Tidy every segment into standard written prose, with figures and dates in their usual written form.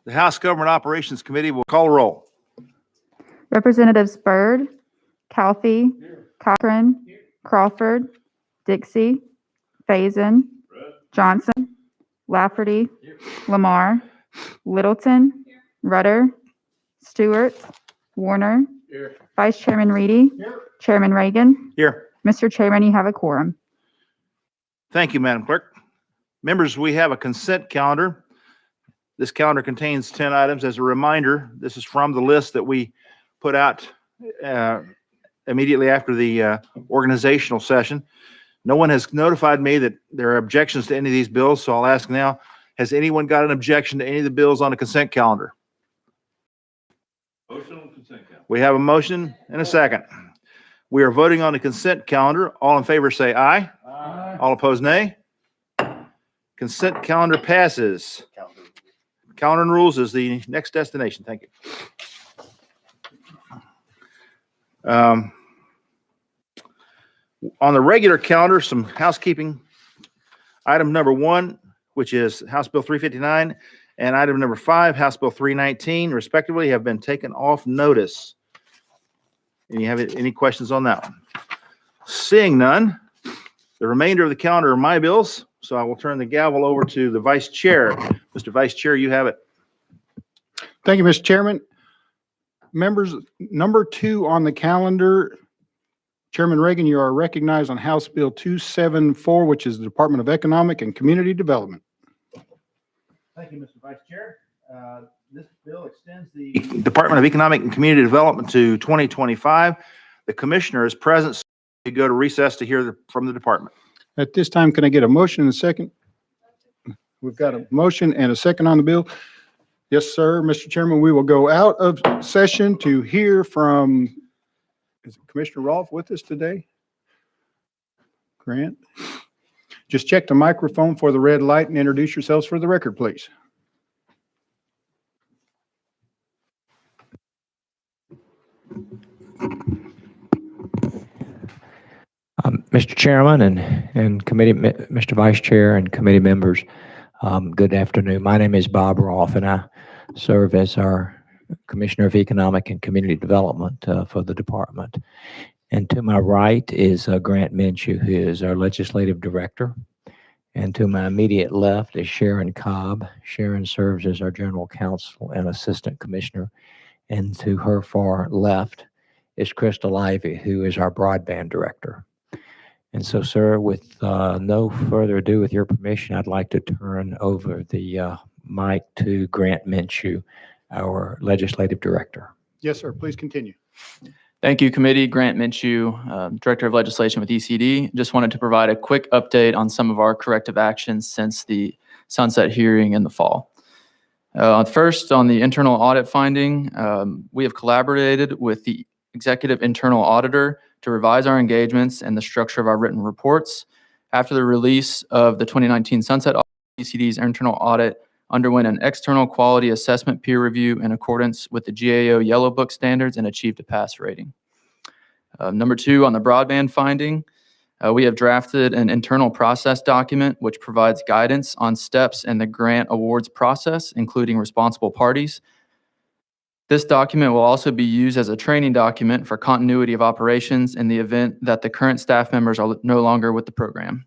The House Government Operations Committee will call a roll. Representatives Byrd, Calfee, Cochran, Crawford, Dixie, Faison, Johnson, Lafferty, Lamar, Littleton, Rudder, Stewart, Warner, Vice Chairman Reedy, Chairman Reagan. Here. Mr. Chairman, you have a quorum. Thank you, Madam Clerk. Members, we have a consent calendar. This calendar contains 10 items. As a reminder, this is from the list that we put out immediately after the organizational session. No one has notified me that there are objections to any of these bills, so I'll ask now, has anyone got an objection to any of the bills on the consent calendar? Motion on consent calendar. We have a motion and a second. We are voting on the consent calendar. All in favor say aye. Aye. All opposed, nay. Consent calendar passes. Calendar and rules is the next destination. Thank you. On the regular calendar, some housekeeping. Item number 1, which is House Bill 359, and item number 5, House Bill 319, respectively, have been taken off notice. And you have any questions on that one? Seeing none, the remainder of the calendar are my bills, so I will turn the gavel over to the Vice Chair. Mr. Vice Chair, you have it. Thank you, Mr. Chairman. Members, number 2 on the calendar, Chairman Reagan, you are recognized on House Bill 274, which is the Department of Economic and Community Development. Thank you, Mr. Vice Chair. This bill extends the Department of Economic and Community Development to 2025. The commissioner is present, so we go to recess to hear from the department. At this time, can I get a motion and a second? We've got a motion and a second on the bill. Yes, sir, Mr. Chairman, we will go out of session to hear from, is Commissioner Rolfe with us today? Grant? Just check the microphone for the red light and introduce yourselves for the record, please. Mr. Chairman and committee, Mr. Vice Chair and committee members, good afternoon. My name is Bob Rolfe, and I serve as our Commissioner of Economic and Community Development for the department. And to my right is Grant Minshew, who is our Legislative Director. And to my immediate left is Sharon Cobb. Sharon serves as our General Counsel and Assistant Commissioner. And to her far left is Crystal Ivey, who is our Broadband Director. And so, sir, with no further ado, with your permission, I'd like to turn over the mic to Grant Minshew, our Legislative Director. Yes, sir, please continue. Thank you, committee. Grant Minshew, Director of Legislation with ECD. Just wanted to provide a quick update on some of our corrective actions since the sunset hearing in the fall. First, on the internal audit finding, we have collaborated with the Executive Internal Auditor to revise our engagements and the structure of our written reports. After the release of the 2019 sunset audit, ECD's internal audit underwent an external quality assessment peer review in accordance with the GAO Yellow Book standards and achieved a pass rating. Number 2, on the broadband finding, we have drafted an internal process document which provides guidance on steps in the grant awards process, including responsible parties. This document will also be used as a training document for continuity of operations in the event that the current staff members are no longer with the program.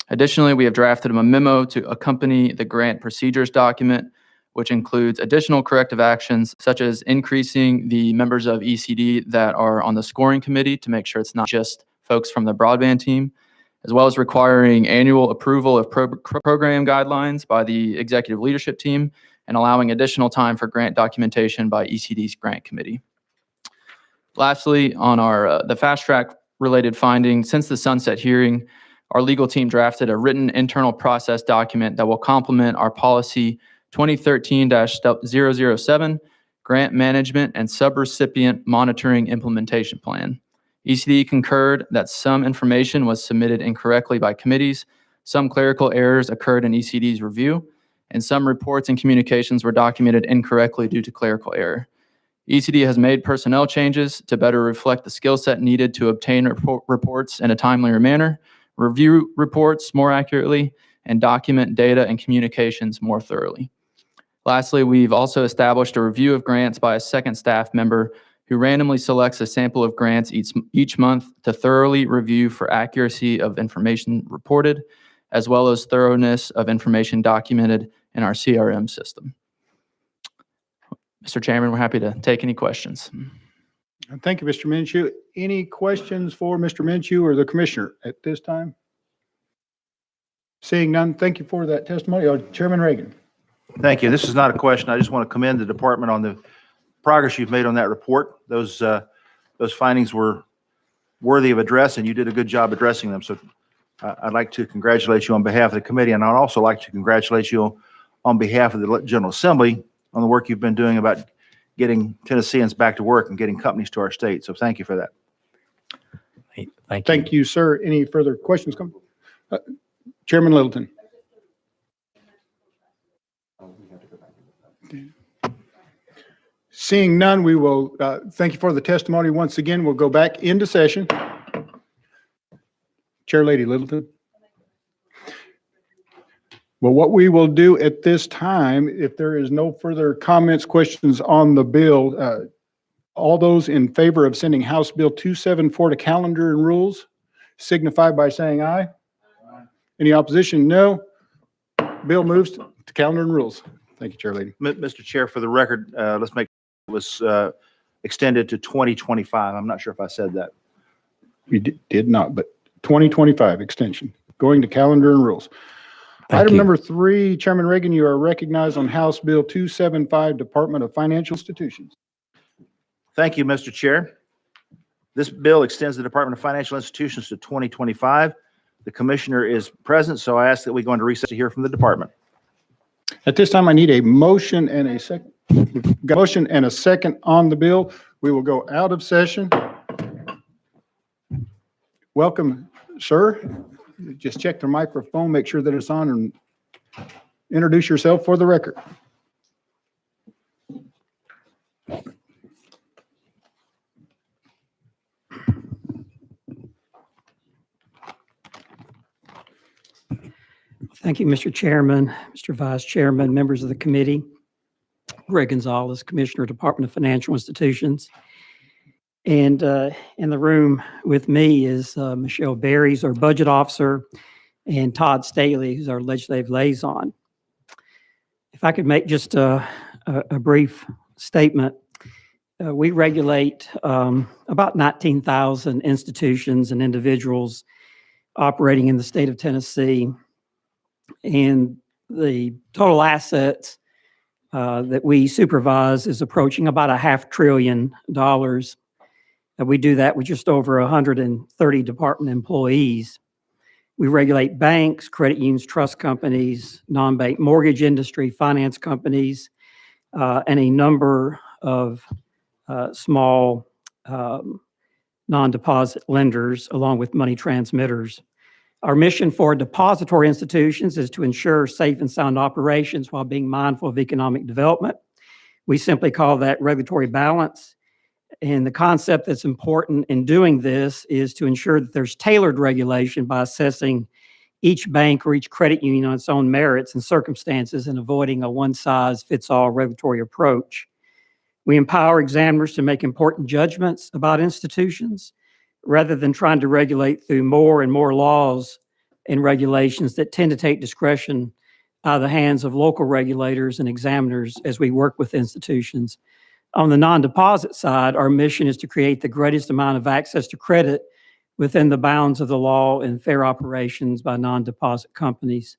Additionally, we have drafted a memo to accompany the grant procedures document, which includes additional corrective actions such as increasing the members of ECD that are on the scoring committee to make sure it's not just folks from the broadband team, as well as requiring annual approval of program guidelines by the executive leadership team and allowing additional time for grant documentation by ECD's grant committee. Lastly, on our the fast track related findings, since the sunset hearing, our legal team drafted a written internal process document that will complement our policy 2013-007, Grant Management and Subrecipient Monitoring Implementation Plan. ECD concurred that some information was submitted incorrectly by committees, some clerical errors occurred in ECD's review, and some reports and communications were documented incorrectly due to clerical error. ECD has made personnel changes to better reflect the skill set needed to obtain reports in a timelier manner, review reports more accurately, and document data and communications more thoroughly. Lastly, we've also established a review of grants by a second staff member who randomly selects a sample of grants each month to thoroughly review for accuracy of information reported, as well as thoroughness of information documented in our CRM system. Mr. Chairman, we're happy to take any questions. Thank you, Mr. Minshew. Any questions for Mr. Minshew or the commissioner at this time? Seeing none, thank you for that testimony. Chairman Reagan. Thank you. This is not a question. I just want to commend the department on the progress you've made on that report. Those findings were worthy of address, and you did a good job addressing them. So I'd like to congratulate you on behalf of the committee, and I'd also like to congratulate you on behalf of the General Assembly on the work you've been doing about getting Tennesseans back to work and getting companies to our state. So thank you for that. Thank you. Thank you, sir. Any further questions? Chairman Littleton. Seeing none, we will thank you for the testimony. Once again, we'll go back into session. Chair Lady Littleton. Well, what we will do at this time, if there is no further comments, questions on the bill, all those in favor of sending House Bill 274 to calendar and rules signify by saying aye. Any opposition? No. Bill moves to calendar and rules. Thank you, Chair Lady. Mr. Chair, for the record, let's make it was extended to 2025. I'm not sure if I said that. We did not, but 2025 extension, going to calendar and rules. Thank Item you. number 3, Chairman Reagan, you are recognized on House Bill 275, Department of Financial Institutions. Thank you, Mr. Chair. This bill extends the Department of Financial Institutions to 2025. The commissioner is present, so I ask that we go into recess to hear from the department. At this time, I need a motion and a second. Got a motion and a second on the bill. We will go out of session. Welcome, sir. Just check the microphone, make sure that it's on, and introduce yourself for the record. Thank you, Mr. Chairman, Mr. Vice Chairman, members of the committee. Greg Gonzalez, Commissioner, Department of Financial Institutions. And in the room with me is Michelle Berries, our budget officer, and Todd Staley, who's our legislative liaison. If I could make just a brief statement. We regulate about 19,000 institutions and individuals operating in the state of Tennessee. And the total assets that we supervise is approaching about $500 billion. We do that with just over 130 department employees. We regulate banks, credit unions, trust companies, non-bank mortgage industry, finance companies, and a number of small non-deposit lenders, along with money transmitters. Our mission for depository institutions is to ensure safe and sound operations while being mindful of economic development. We simply call that regulatory balance. And the concept that's important in doing this is to ensure that there's tailored regulation by assessing each bank or each credit union on its own merits and circumstances and avoiding a one-size-fits-all regulatory approach. We empower examiners to make important judgments about institutions rather than trying to regulate through more and more laws and regulations that tend to take discretion out of the hands of local regulators and examiners as we work with institutions. On the non-deposit side, our mission is to create the greatest amount of access to credit within the bounds of the law and fair operations by non-deposit companies.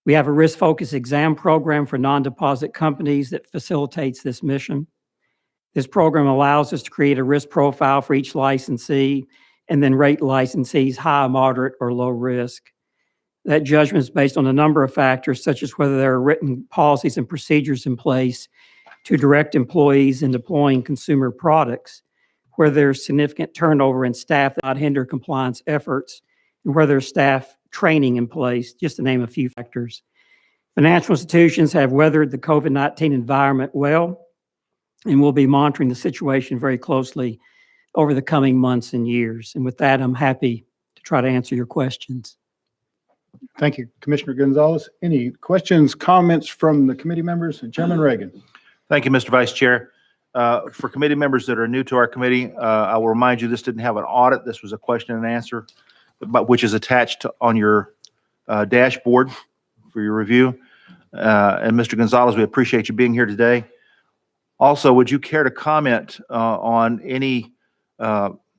We have a risk-focused exam program for non-deposit companies that facilitates this mission. This program allows us to create a risk profile for each licensee and then rate licensees high, moderate, or low risk. That judgment is based on a number of factors, such as whether there are written policies and procedures in place to direct employees in deploying consumer products, where there's significant turnover in staff that not hinder compliance efforts, and where there's staff training in place, just to name a few factors. Financial institutions have weathered the COVID-19 environment well, and we'll be monitoring the situation very closely over the coming months and years. And with that, I'm happy to try to answer your questions. Thank you, Commissioner Gonzalez. Any questions, comments from the committee members? Chairman Reagan. Thank you, Mr. Vice Chair. For committee members that are new to our committee, I will remind you, this didn't have an audit. This was a question and answer, which is attached on your dashboard for your review. And Mr. Gonzalez, we appreciate you being here today. Also, would you care to comment on any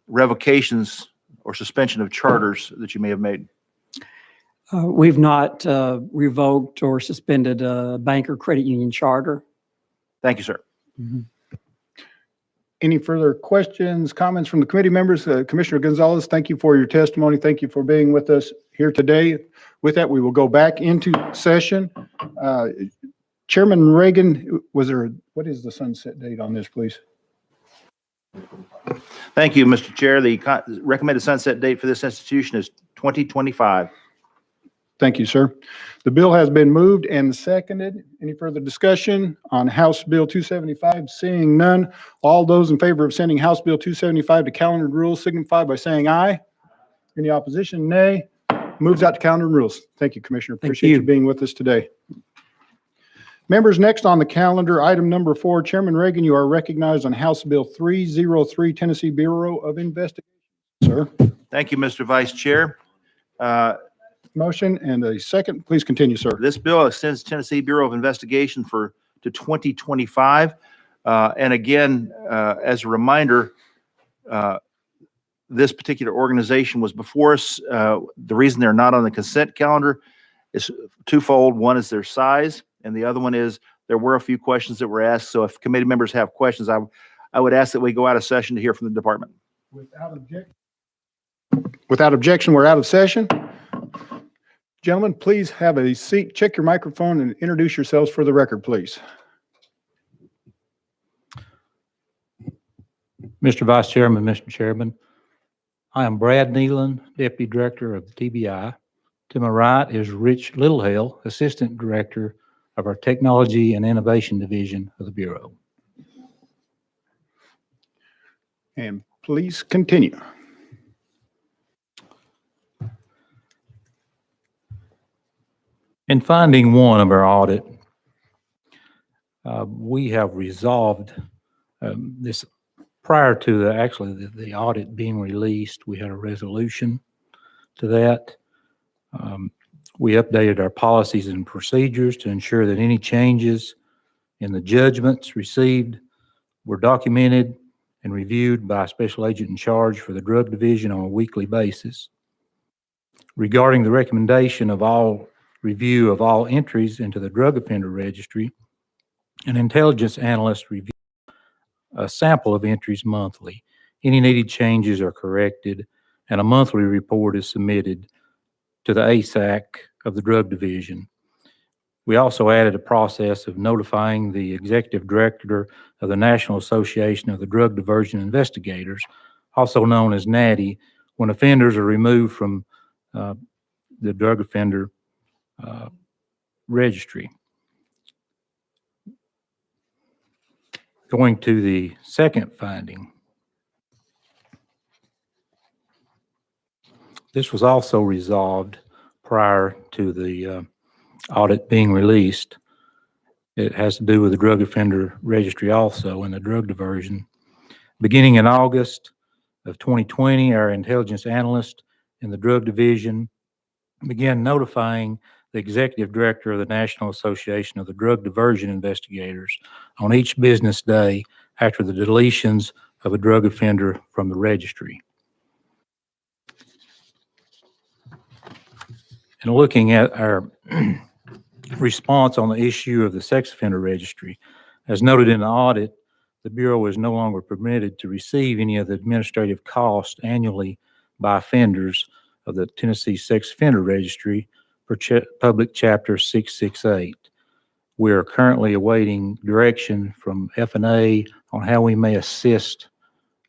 revocations or suspension of charters that you may have made? We've not revoked or suspended a bank or credit union charter. Thank you, sir. Any further questions, comments from the committee members? Commissioner Gonzalez, thank you for your testimony. Thank you for being with us here today. With that, we will go back into session. Chairman Reagan, what is the sunset date on this, please? Thank you, Mr. Chair. The recommended sunset date for this institution is 2025. Thank you, sir. The bill has been moved and seconded. Any further discussion on House Bill 275? Seeing none, all those in favor of sending House Bill 275 to calendar and rules signify by saying aye. Any opposition? Nay. Moves out to calendar and rules. Thank you, Commissioner. Appreciate you being with us today. Members, next on the calendar, item number 4, Chairman Reagan, you are recognized on House Bill 303, Tennessee Bureau of Investigation. Sir, Thank you, Mr. Vice Chair. motion and a second. Please continue, sir. This bill extends Tennessee Bureau of Investigation to 2025. And again, as a reminder, this particular organization was before us. The reason they're not on the consent calendar is twofold. One is their size, and the other one is there were a few questions that were asked. So if committee members have questions, I would ask that we go out of session to hear from the department. Without objection, we're out of session. Gentlemen, please have a seat. Check your microphone and introduce yourselves for the record, please. Mr. Vice Chairman, Mr. Chairman, I am Brad Nealon, Deputy Director of the TBI. To my right is Rich Littlehale, Assistant Director of our Technology and Innovation Division of the Bureau. And please continue. In finding 1 of our audit, we have resolved this prior to the audit being released. We had a resolution to that. We updated our policies and procedures to ensure that any changes in the judgments received were documented and reviewed by a special agent in charge for the drug division on a weekly basis. Regarding the recommendation of review of all entries into the drug offender registry, an intelligence analyst reviews a sample of entries monthly. Any needed changes are corrected, and a monthly report is submitted to the ASAC of the drug division. We also added a process of notifying the executive director of the National Association of the Drug Diversion Investigators, also known as NADDI, when offenders are removed from the drug offender registry. Going to the second finding. This was also resolved prior to the audit being released. It has to do with the drug offender registry also and the drug diversion. Beginning in August of 2020, our intelligence analyst in the drug division began notifying the executive director of the National Association of the Drug Diversion Investigators on each business day after the deletions of a drug offender from the registry. And looking at our response on the issue of the sex offender registry, as noted in the audit, the Bureau is no longer permitted to receive any of the administrative costs annually by offenders of the Tennessee Sex Offender Registry per Public Chapter 668. We are currently awaiting direction from F&A on how we may assist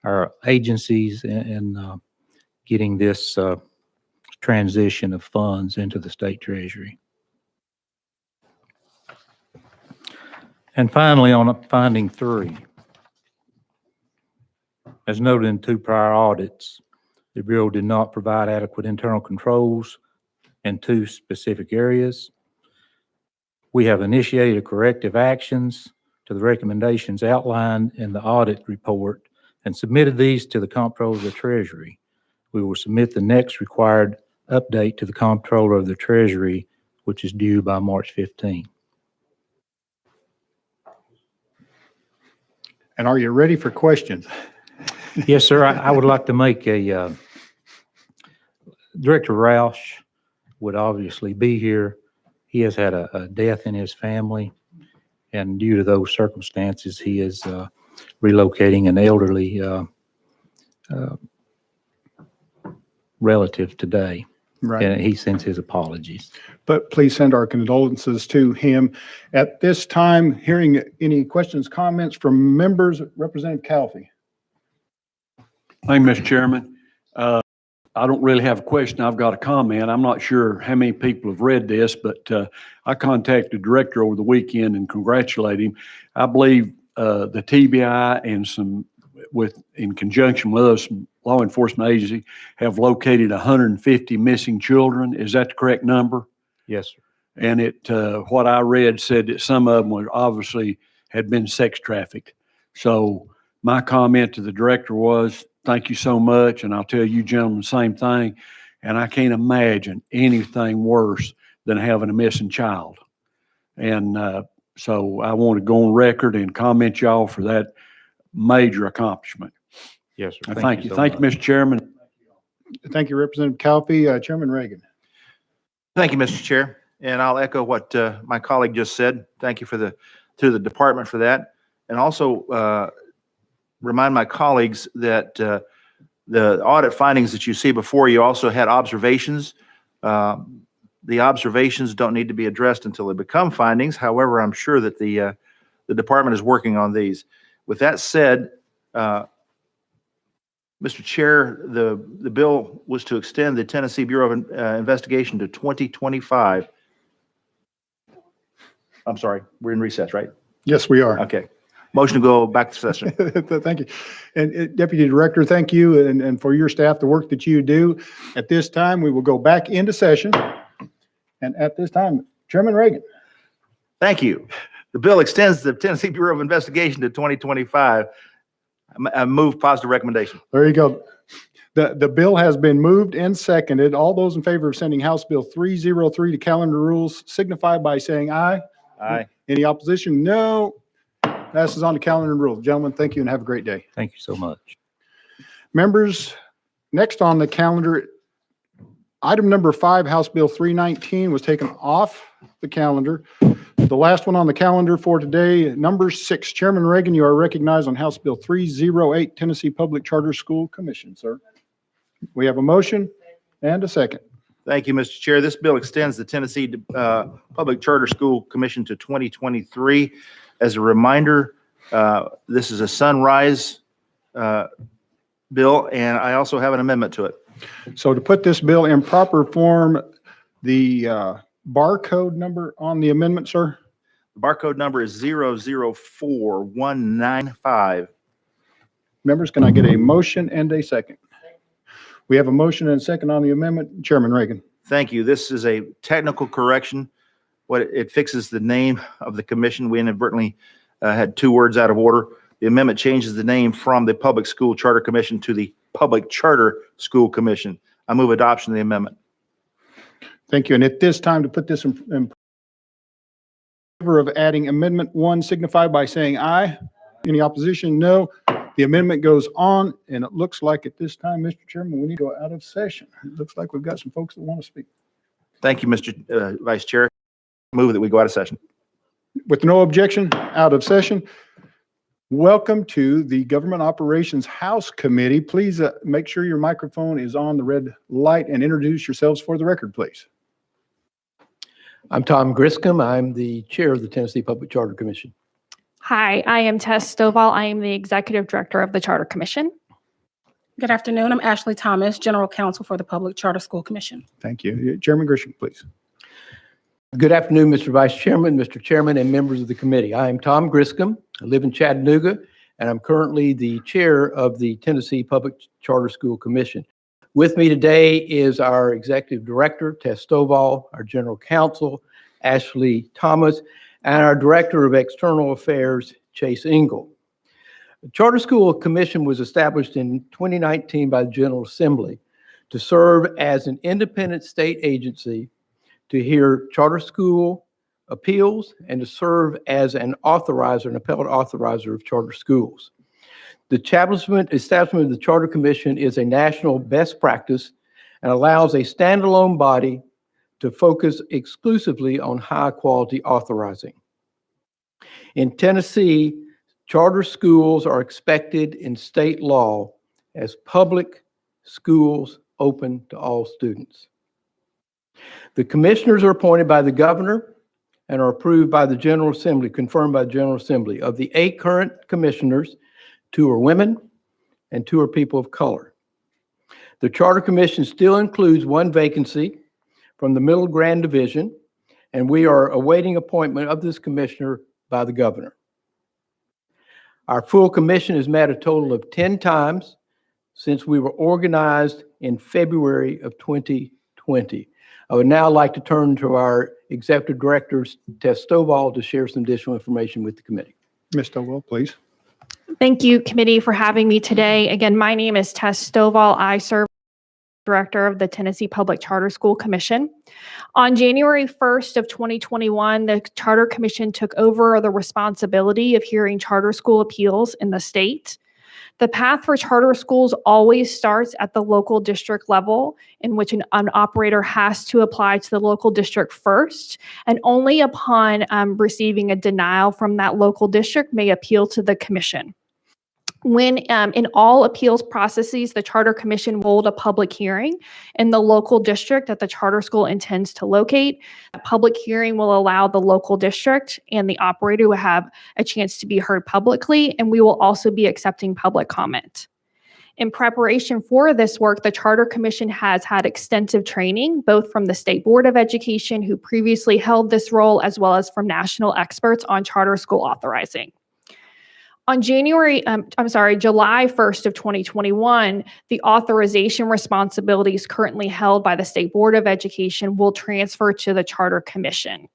our agencies in getting this transition of funds into the state treasury. And finally, on finding 3, as noted in 2 prior audits, the Bureau did not provide adequate internal controls in 2 specific areas. We have initiated corrective actions to the recommendations outlined in the audit report and submitted these to the Comptroller of the Treasury. We will submit the next required update to the Comptroller of the Treasury, which is due by March 15. And are you ready for questions? Yes, sir. I would like to make Director Roush would obviously be here. He has had a death in his family, and due to those circumstances, he is relocating an elderly relative today, Right. and he sends his apologies. But please send our condolences to him. At this time, hearing any questions, comments from members, Representative Calfee. Thank you, Mr. Chairman. I don't really have a question. I've got a comment. I'm not sure how many people have read this, but I contacted the director over the weekend and congratulated him. I believe the TBI and in conjunction with us, law enforcement agency, have located 150 missing children. Is that the correct number? Yes, sir. And what I read said that some of them were obviously had been sex trafficked. So my comment to the director was, thank you so much. And I'll tell you gentlemen the same thing. And I can't imagine anything worse than having a missing child. And so I want to go on record and comment y'all for that major accomplishment. Yes, sir. Thank you. so Thank you, much. Mr. Chairman. Thank you, Representative Calfee. Chairman Reagan. Thank you, Mr. Chair. And I'll echo what my colleague just said. Thank you to the department for that. And also remind my colleagues that the audit findings that you see before you also had observations. The observations don't need to be addressed until they become findings. However, I'm sure that the department is working on these. With that said, Mr. Chair, the bill was to extend the Tennessee Bureau of Investigation to 2025. I'm sorry, we're in recess, right? Yes, we are. Okay. Motion to go back to session. Thank you. And Deputy Director, thank you, and for your staff, the work that you do. At this time, we will go back into session. And at this time, Chairman Reagan. Thank you. The bill extends the Tennessee Bureau of Investigation to 2025. I move positive recommendation. There you go. The bill has been moved and seconded. All those in favor of sending House Bill 303 to calendar rules signify by saying aye. Aye. Any opposition? No. Passes on to calendar rules. Gentlemen, thank you and have a great day. Thank you so much. Members, next on the calendar, item number 5, House Bill 319 was taken off the calendar. The last one on the calendar for today, number 6, Chairman Reagan, you are recognized on House Bill 308, Tennessee Public Charter School Commission, sir. We have a motion and a second. Thank you, Mr. Chair. This bill extends the Tennessee Public Charter School Commission to 2023. As a reminder, this is a sunrise bill, and I also have an amendment to it. So to put this bill in proper form, the barcode number on the amendment, sir? The barcode number is 004195. Members, can I get a motion and a second? We have a motion and a second on the amendment. Chairman Reagan. Thank you. This is a technical correction. What it fixes the name of the commission. We inadvertently had 2 words out of order. The amendment changes the name from the Public School Charter Commission to the Public Charter School Commission. I move adoption of the amendment. Thank you. And at this time, to put this in favor of adding Amendment 1, signify by saying aye. Any opposition? No. The amendment goes on, and it looks like at this time, Mr. Chairman, we need to go out of session. It looks like we've got some folks that want to speak. Thank you, Mr. Vice Chair. Move that we go out of session. With no objection, out of session. Welcome to the Government Operations House Committee. Please make sure your microphone is on the red light and introduce yourselves for the record, please. I'm Tom Griscom. I'm the chair of the Tennessee Public Charter Commission. Hi, I am Tess Stovall. I am the executive director of the Charter Commission. Good afternoon. I'm Ashley Thomas, General Counsel for the Public Charter School Commission. Thank you. Chairman Grisham, please. Good afternoon, Mr. Vice Chairman, Mr. Chairman, and members of the committee. I am Tom Griscom. I live in Chattanooga, and I'm currently the chair of the Tennessee Public Charter School Commission. With me today is our Executive Director, Tess Stovall, our General Counsel, Ashley Thomas, and our Director of External Affairs, Chase Engel. The Charter School Commission was established in 2019 by the General Assembly to serve as an independent state agency to hear charter school appeals and to serve as an authorizer, an appellate authorizer of charter schools. The establishment of the Charter Commission is a national best practice and allows a standalone body to focus exclusively on high-quality authorizing. In Tennessee, charter schools are expected in state law as public schools open to all students. The commissioners are appointed by the governor and are approved by the General Assembly, confirmed by the General Assembly. Of the 8 current commissioners, 2 are women and 2 are people of color. The Charter Commission still includes 1 vacancy from the Middle Grand Division, and we are awaiting appointment of this commissioner by the governor. Our full commission has met a total of 10 times since we were organized in February of 2020. I would now like to turn to our Executive Director, Tess Stovall, to share some additional information with the committee. Ms. Stovall, please. Thank you, committee, for having me today. Again, my name is Tess Stovall. I serve as Director of the Tennessee Public Charter School Commission. On January 1st of 2021, the Charter Commission took over the responsibility of hearing charter school appeals in the state. The path for charter schools always starts at the local district level, in which an operator has to apply to the local district first, and only upon receiving a denial from that local district may appeal to the commission. When in all appeals processes, the Charter Commission will hold a public hearing in the local district that the charter school intends to locate. A public hearing will allow the local district and the operator to have a chance to be heard publicly, and we will also be accepting public comment. In preparation for this work, the Charter Commission has had extensive training, both from the State Board of Education, who previously held this role, as well as from national experts on charter school authorizing. On July 1st of 2021, the authorization responsibilities currently held by the State Board of Education will transfer to the Charter Commission.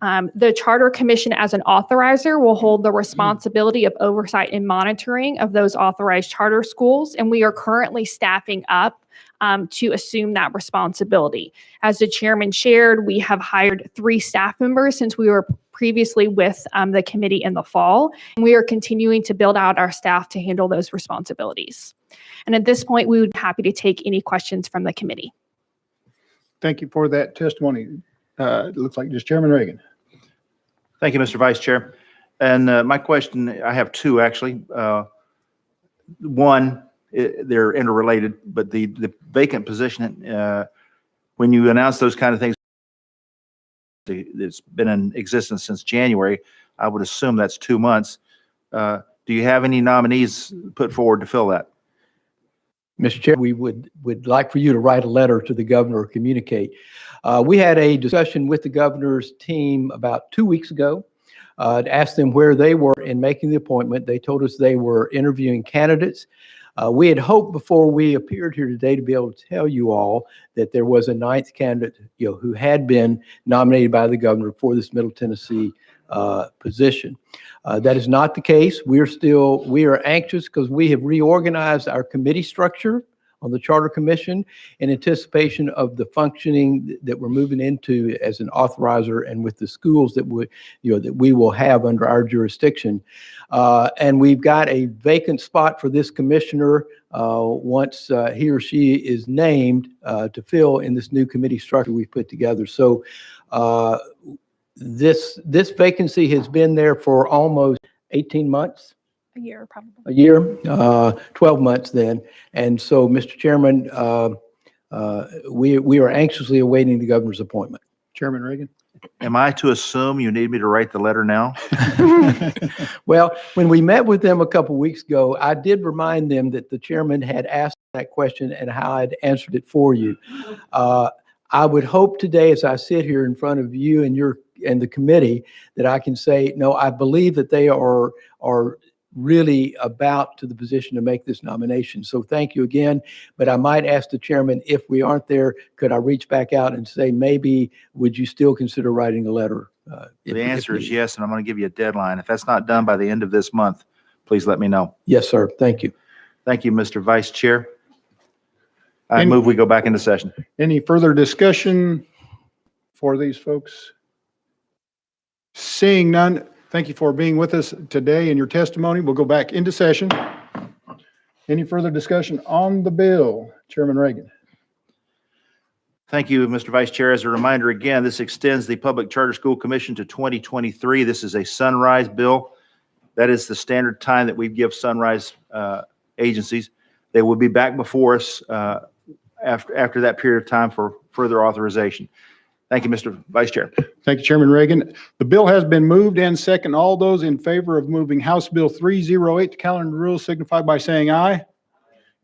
The Charter Commission, as an authorizer, will hold the responsibility of oversight and monitoring of those authorized charter schools, and we are currently staffing up to assume that responsibility. As the chairman shared, we have hired 3 staff members since we were previously with the committee in the fall, and we are continuing to build out our staff to handle those responsibilities. And at this point, we would be happy to take any questions from the committee. Thank you for that testimony. It looks like just Chairman Reagan. Thank you, Mr. Vice Chair. And my question, I have 2 actually. One, they're interrelated, but the vacant position, when you announce those kind of things, it's been in existence since January. I would assume that's 2 months. Do you have any nominees put forward to fill that? Mr. Chair, we would like for you to write a letter to the governor or communicate. We had a discussion with the governor's team about 2 weeks ago to ask them where they were in making the appointment. They told us they were interviewing candidates. We had hoped before we appeared here today to be able to tell you all that there was a 9th candidate, who had been nominated by the governor for this Middle Tennessee position. That is not the case. We are anxious because we have reorganized our committee structure on the Charter Commission in anticipation of the functioning that we're moving into as an authorizer and with the schools that we will have under our jurisdiction. And we've got a vacant spot for this commissioner once he or she is named to fill in this new committee structure we've put together. So this vacancy has been there for almost 18 months. A year, probably. A year, 12 months then. And so, Mr. Chairman, we are anxiously awaiting the governor's appointment. Chairman Reagan. Am I to assume you need me to write the letter now? Well, when we met with them a couple weeks ago, I did remind them that the chairman had asked that question and how I'd answered it for you. I would hope today, as I sit here in front of you and the committee, that I can say, no, I believe that they are really about to the position to make this nomination. So thank you again. But I might ask the chairman, if we aren't there, could I reach back out and say, maybe, would you still consider writing a letter? The answer is yes, and I'm going to give you a deadline. If that's not done by the end of this month, please let me know. Yes, sir. Thank you. Thank you, Mr. Vice Chair. I Any- move we go back into session. Any further discussion for these folks? Seeing none, thank you for being with us today and your testimony. We'll go back into session. Any further discussion on the bill? Chairman Reagan. Thank you, Mr. Vice Chair. As a reminder, again, this extends the Public Charter School Commission to 2023. This is a sunrise bill. That is the standard time that we give sunrise agencies. They will be back before us after that period of time for further authorization. Thank you, Mr. Vice Chair. Thank you, Chairman Reagan. The bill has been moved and second. All those in favor of moving House Bill 308 to calendar and rules signify by saying aye.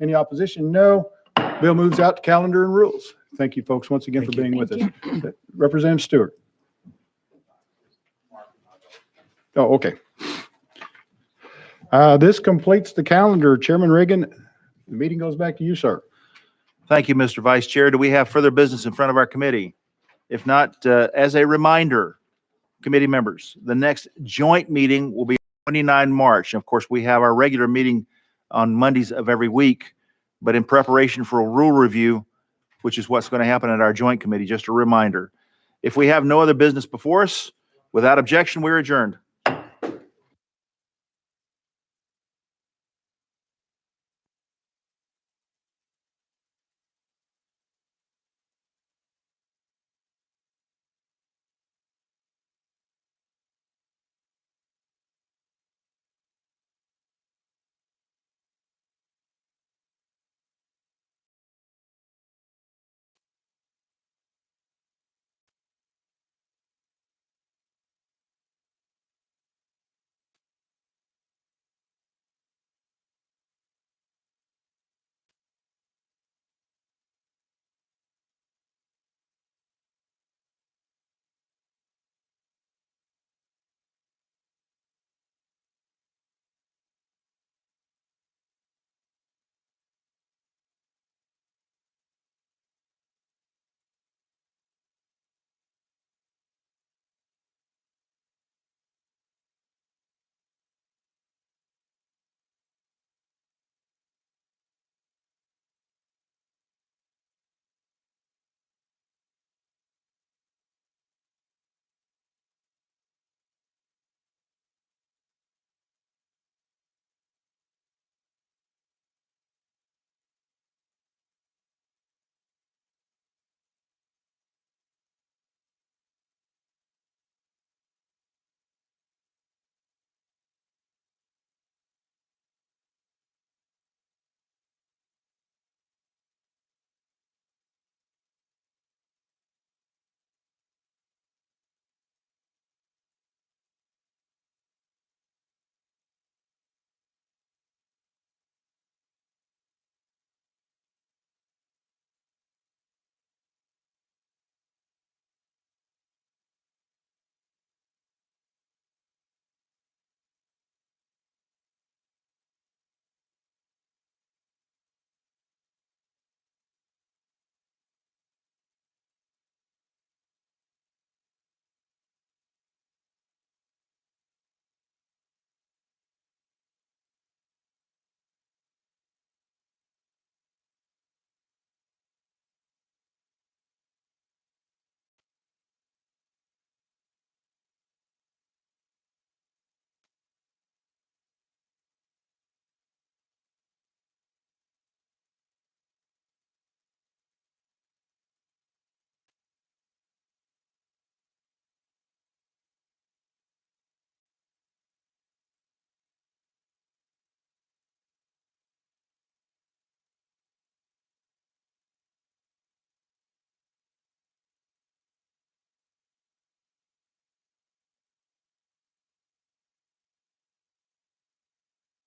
Any opposition? No. Bill moves out to calendar and rules. Thank you, folks, once again for being with us. Representative Stewart. Oh, okay. This completes the calendar. Chairman Reagan, the meeting goes back to you, sir. Thank you, Mr. Vice Chair. Do we have further business in front of our committee? If not, as a reminder, committee members, the next joint meeting will be 29 March. Of course, we have our regular meeting on Mondays of every week, but in preparation for a rule review, which is what's going to happen at our joint committee, just a reminder. If we have no other business before us, without objection, we're adjourned.